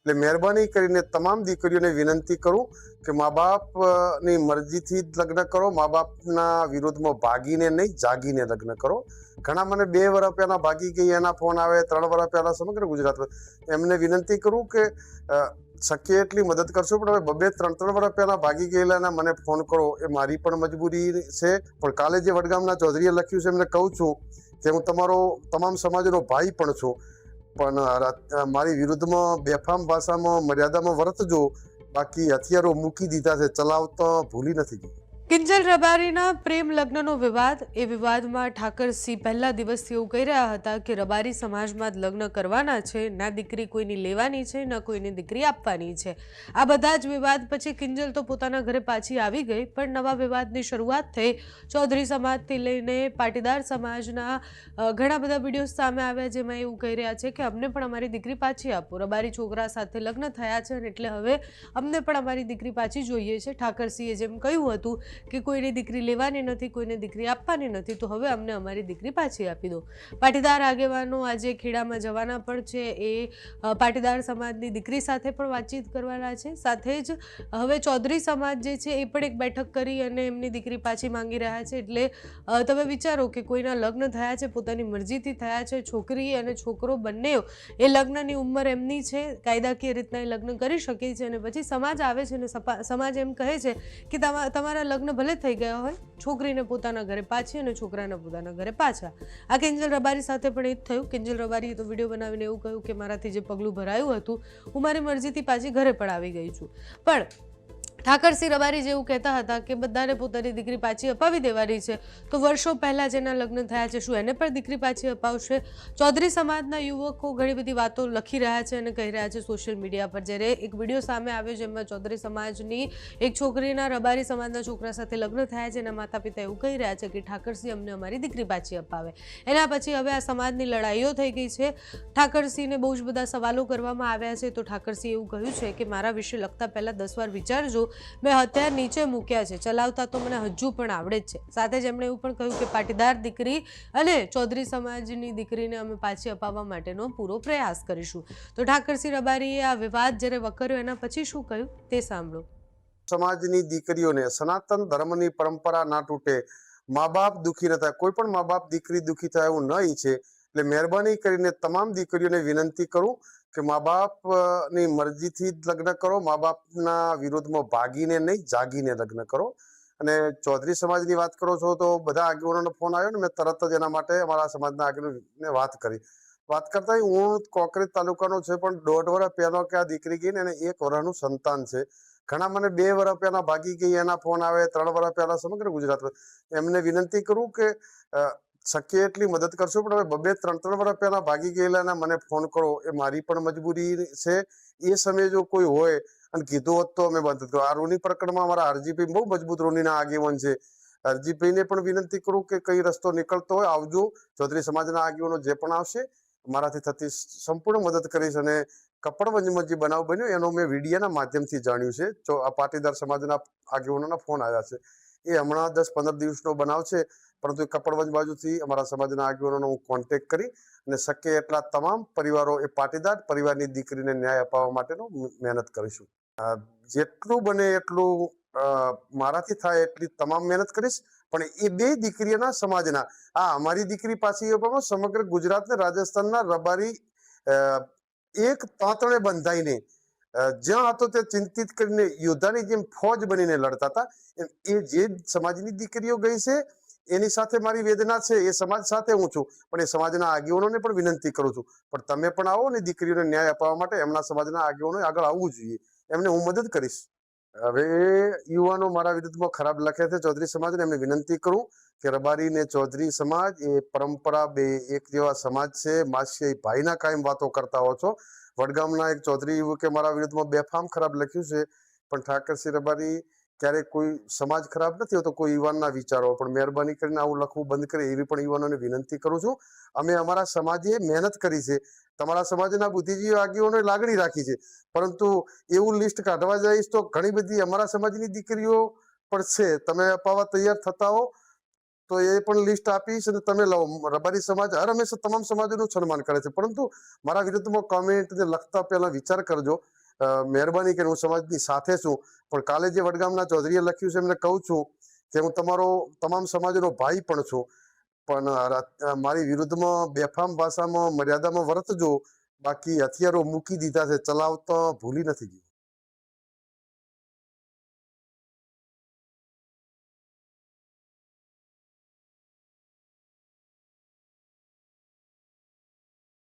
એટલે મહેરબાની કરીને તમામ દીકરીઓને વિનંતી કરું કે મા બાપની મરજીથી જ લગ્ન કરો, મા બાપના વિરોધમાં ભાગીને નહીં, જાગીને લગ્ન કરો. ઘણા મને 2 વર્ષ પહેલા ભાગી ગઈ એના ફોન આવે, 3 વર્ષ પહેલા સમગ્ર ગુજરાતમાં એમને વિનંતી કરું કે શક્ય એટલી મદદ કરશો, પણ હવે 2-3 વર્ષ પહેલા ભાગી ગયેલા મને ફોન કરો, એ મારી પણ મજબૂરી છે. પણ કાલે જે વડગામના ચૌધરીએ લખ્યું છે એમને કહું છું કે હું તમારો તમામ સમાજનો ભાઈ પણ છું, પણ મારી વિરુદ્ધમાં બેફામ ભાષામાં મર્યાદામાં વર્તજો, બાકી હથિયારો મૂકી દીધા છે, ચલાવતા ભૂલી નથી ગઈ. કિંજલ રબારીના પ્રેમ લગ્નનો વિવાદ, એ વિવાદમાં ઠાકરસિંહ પહેલા દિવસથી એવું કહી રહ્યા હતા કે રબારી સમાજમાં જ લગ્ન કરવાના છે, ના દીકરી કોઈની લેવાની છે, ના કોઈને દીકરી આપવાની છે. આ બધા જ વિવાદ પછી કિંજલ તો પોતાના ઘરે પાછી આવી ગઈ, પણ નવા વિવાદની શરૂઆત થઈ. ચૌધરી સમાજથી લઈને પાટીદાર સમાજના ઘણા બધા વિડીયો સામે આવ્યા, જેમાં એવું કહી રહ્યા છે કે અમને પણ અમારી દીકરી પાછી આપો. રબારી છોકરા સાથે લગ્ન થયા છે એટલે હવે અમને પણ અમારી દીકરી પાછી જોઈએ છે. ઠાકરસિંહે જેમ કહ્યું હતું કે કોઈની દીકરી લેવાની નથી, કોઈને દીકરી આપવાની નથી, તો હવે અમને અમારી દીકરી પાછી આપી દો. પાટીદાર આગેવાનો આજે ખેડામાં જવાના પણ છે, એ પાટીદાર સમાજની દીકરી સાથે પણ વાતચીત કરવાના છે. સાથે જ હવે ચૌધરી સમાજ જે છે એ પણ એક બેઠક કરી અને એમની દીકરી પાછી માંગી રહ્યા છે. એટલે તમે વિચારો કે કોઈના લગ્ન થયા છે, પોતાની મરજીથી થયા છે, છોકરી અને છોકરો બંને એ લગ્નની ઉંમર એમની છે, કાયદાકીય રીતના એ લગ્ન કરી શકે છે, અને પછી સમાજ આવે છે અને સમાજ એમ કહે છે કે તમારા લગ્ન ભલે થઈ ગયા હોય, છોકરીને પોતાના ઘરે પાછી અને છોકરાને પોતાના ઘરે પાછા. આ કિંજલ રબારી સાથે પણ એ જ થયું. કિંજલ રબારીએ તો વિડીયો બનાવીને એવું કહ્યું કે મારાથી જે પગલું ભરાયું હતું, હું મારી મરજીથી પાછી ઘરે પણ આવી ગઈ છું. પણ ઠાકરસિંહ રબારી જેવું કહેતા હતા કે બધાને પોતાની દીકરી પાછી અપાવી દેવાની છે, તો વર્ષો પહેલા જેના લગ્ન થયા છે શું એને પણ દીકરી પાછી અપાવશે? ચૌધરી સમાજના યુવકો ઘણી બધી વાતો લખી રહ્યા છે અને કહી રહ્યા છે સોશિયલ મીડિયા પર. જ્યારે એક વિડીયો સામે આવ્યો જેમાં ચૌધરી સમાજની એક છોકરીના રબારી સમાજના છોકરા સાથે લગ્ન થયા છે, એના માતા પિતા એવું કહી રહ્યા છે કે ઠાકરસિંહ અમને અમારી દીકરી પાછી અપાવે. એના પછી હવે આ સમાજની લડાઈઓ થઈ ગઈ છે. ઠાકરસિંહને બહુ જ બધા સવાલો કરવામાં આવ્યા છે, તો ઠાકરસિંહ એવું કહ્યું છે કે મારા વિશે લખતા પહેલા 10 વાર વિચારજો, મેં હથિયાર નીચે મૂક્યા છે, ચલાવતા તો મને હજુ પણ આવડે જ છે. સાથે જ એમણે એવું પણ કહ્યું કે પાટીદાર દીકરી અને ચૌધરી સમાજની દીકરીને અમે પાછી અપાવવા માટેનો પૂરો પ્રયાસ કરીશું. તો ઠાકરસિંહ રબારીએ આ વિવાદ જ્યારે વકર્યો એના પછી શું કહ્યું તે સાંભળો. સમાજની દીકરીઓને સનાતન ધર્મની પરંપરા ના તૂટે, મા બાપ દુઃખી ન થાય, કોઈ પણ મા બાપ દીકરી દુઃખી થાય એવું ન ઈચ્છે. એટલે મહેરબાની કરીને તમામ દીકરીઓને વિનંતી કરું કે મા બાપની મરજીથી જ લગ્ન કરો, મા બાપના વિરોધમાં ભાગીને નહીં, જાગીને લગ્ન કરો. અને ચૌધરી સમાજની વાત કરો છો તો બધા આગેવાનોનો ફોન આવ્યો ને મેં તરત જ એના માટે અમારા સમાજના આગેવાનોને વાત કરી. વાત કરતા હું કોકરેજ તાલુકાનો છે, પણ 1.5 વર્ષ પહેલા કે આ દીકરી ગઈ ને એને 1 વર્ષનું સંતાન છે. ઘણા મને 2 વર્ષ પહેલા ભાગી ગઈ એના ફોન આવે, 3 વર્ષ પહેલા સમગ્ર ગુજરાતમાં એમને વિનંતી કરું કે શક્ય એટલી મદદ કરશો, પણ હવે 2-3 વર્ષ પહેલા ભાગી ગયેલા મને ફોન કરો, એ મારી પણ મજબૂરી છે. એ સમયે જો કોઈ હોય અને કીધું હોત તો અમે બંધ કરો. આ રૂની પ્રકરણમાં અમારા હરજીભાઈ બહુ મજબૂત રૂનીના આગેવાન છે. હરજીભાઈને પણ વિનંતી કરું કે કઈ રસ્તો નીકળતો હોય આવજો. ચૌધરી સમાજના આગેવાનો જે પણ આવશે મારાથી થતી સંપૂર્ણ મદદ કરીશ. અને કપડવંજમાં જે બનાવ બન્યો એનો મેં મીડિયાના માધ્યમથી જાણ્યું છે. આ પાટીદાર સમાજના આગેવાનોના ફોન આવ્યા છે. એ હમણાં 10-15 દિવસનો બનાવ છે, પરંતુ કપડવંજ બાજુથી અમારા સમાજના આગેવાનોનો હું કોન્ટેક્ટ કરી અને શક્ય એટલા તમામ પરિવારો, એ પાટીદાર પરિવારની દીકરીને ન્યાય અપાવવા માટેનો મહેનત કરીશું. જેટલું બને એટલું મારાથી થાય એટલી તમામ મહેનત કરીશ. પણ એ 2 દીકરીઓના સમાજના, આ અમારી દીકરી પાછી અપાવવા સમગ્ર ગુજરાતને રાજસ્થાનના રબારી એક તાંતણે બંધાઈને જ્યાં હતો તે ચિંતિત કરીને યોદ્ધાની જેમ ફોજ બનીને લડતા હતા, એ જે સમાજની દીકરીઓ ગઈ છે એની સાથે મારી વેદના છે, એ સમાજ સાથે હું છું. પણ એ સમાજના આગેવાનોને પણ વિનંતી કરું છું, પણ તમે પણ આવો ને દીકરીઓને ન્યાય અપાવવા માટે એમના સમાજના આગેવાનોએ આગળ આવવું જોઈએ. એમને હું મદદ કરીશ. હવે યુવાનો મારા વિરુદ્ધમાં ખરાબ લખે છે ચૌધરી સમાજને, એમને વિનંતી કરું કે રબારી ને ચૌધરી સમાજ એ પરંપરા 2 એક જેવા સમાજ છે. માસી ભાઈના કાયમ વાતો કરતા હો છો. વડગામના એક ચૌધરી યુવકે મારા વિરુદ્ધમાં બેફામ ખરાબ લખ્યું છે, પણ ઠાકરસિંહ રબારી ક્યારેક કોઈ સમાજ ખરાબ નથી હોતો, કોઈ યુવાનના વિચારો. પણ મહેરબાની કરીને આવું લખવું બંધ કરે એવી પણ યુવાનોને વિનંતી કરું છું. અમે અમારા સમાજે મહેનત કરી છે, તમારા સમાજના બુદ્ધિજીવી આગેવાનોએ લાગણી રાખી છે, પરંતુ એવું લિસ્ટ કાઢવા જઈશ તો ઘણી બધી અમારા સમાજની દીકરીઓ પણ છે. તમે અપાવવા તૈયાર થતા હો તો એ પણ લિસ્ટ આપીશ અને તમે લાવો. રબારી સમાજ હર હંમેશા તમામ સમાજોનું સન્માન કરે છે, પરંતુ મારા વિરુદ્ધમાં કોમેન્ટ લખતા પહેલા વિચાર કરજો. મહેરબાની કરીને હું સમાજની સાથે છું, પણ કાલે જે વડગામના ચૌધરીએ લખ્યું છે એમને કહું છું કે હું તમારો તમામ સમાજનો ભાઈ પણ છું, પણ મારી વિરુદ્ધમાં બેફામ ભાષામાં મર્યાદામાં વર્તજો. બાકી હથિયારો મૂકી દીધા છે, ચલાવતા ભૂલી નથી ગયું.